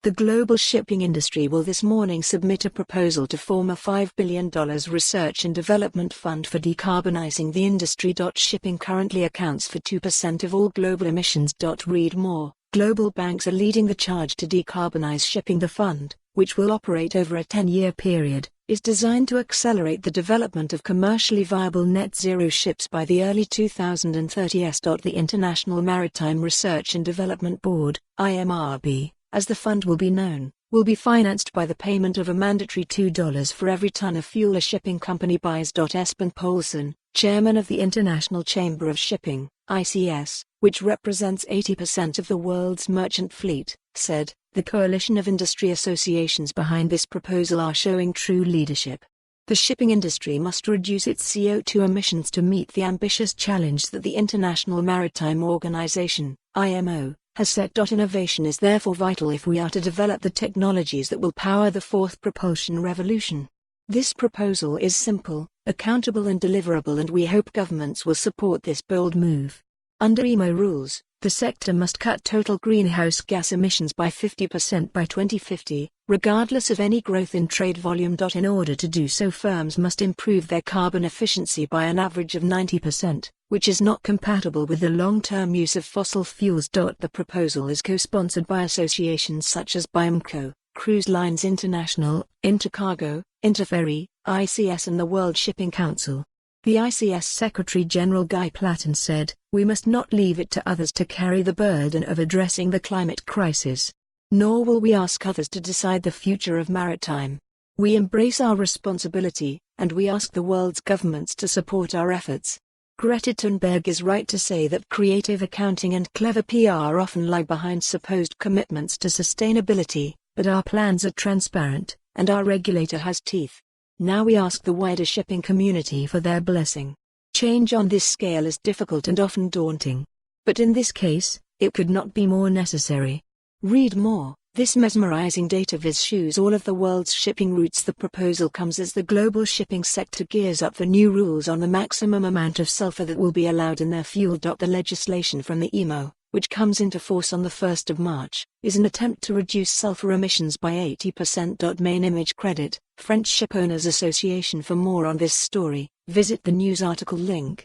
The global shipping industry will this morning submit a proposal to form a $5 billion research and development fund for decarbonizing the industry. Shipping currently accounts for 2% of all global emissions. Read more. Global banks are leading the charge to decarbonize shipping. The fund, which will operate over a 10-year period, is designed to accelerate the development of commercially viable net zero ships by the early 2030s. The International Maritime Research and Development Board, IMRB, as the fund will be known, will be financed by the payment of a mandatory $2 for every ton of fuel a shipping company buys. Espen Poulsen, chairman of the International Chamber of Shipping, ICS, which represents 80% of the world's merchant fleet, said, "The coalition of industry associations behind this proposal are showing true leadership. The shipping industry must reduce its CO2 emissions to meet the ambitious challenge that the International Maritime Organization, IMO, has set. Innovation is therefore vital if we are to develop the technologies that will power the fourth propulsion revolution. This proposal is simple, accountable and deliverable, and we hope governments will support this bold move. Under IMO rules, the sector must cut total greenhouse gas emissions by 50% by 2050, regardless of any growth in trade volume. In order to do so, firms must improve their carbon efficiency by an average of 90%, which is not compatible with the long-term use of fossil fuels. The proposal is co-sponsored by associations such as BIMCO, Cruise Lines International, Intercargo, Interferry, ICS and the World Shipping Council. The ICS Secretary General Guy Platten said, "We must not leave it to others to carry the burden of addressing the climate crisis. Nor will we ask others to decide the future of maritime. We embrace our responsibility, and we ask the world's governments to support our efforts." Greta Thunberg is right to say that creative accounting and clever PR often lie behind supposed commitments to sustainability, but our plans are transparent, and our regulator has teeth. Now we ask the wider shipping community for their blessing. Change on this scale is difficult and often daunting. But in this case, it could not be more necessary. Read more. This mesmerizing data viz shows all of the world's shipping routes. The proposal comes as the global shipping sector gears up for new rules on the maximum amount of sulfur that will be allowed in their fuel. The legislation from the IMO, which comes into force on the 1st of March, is an attempt to reduce sulfur emissions by 80%. Main Image Credit, French Shipowners Association. For more on this story, visit the news article link.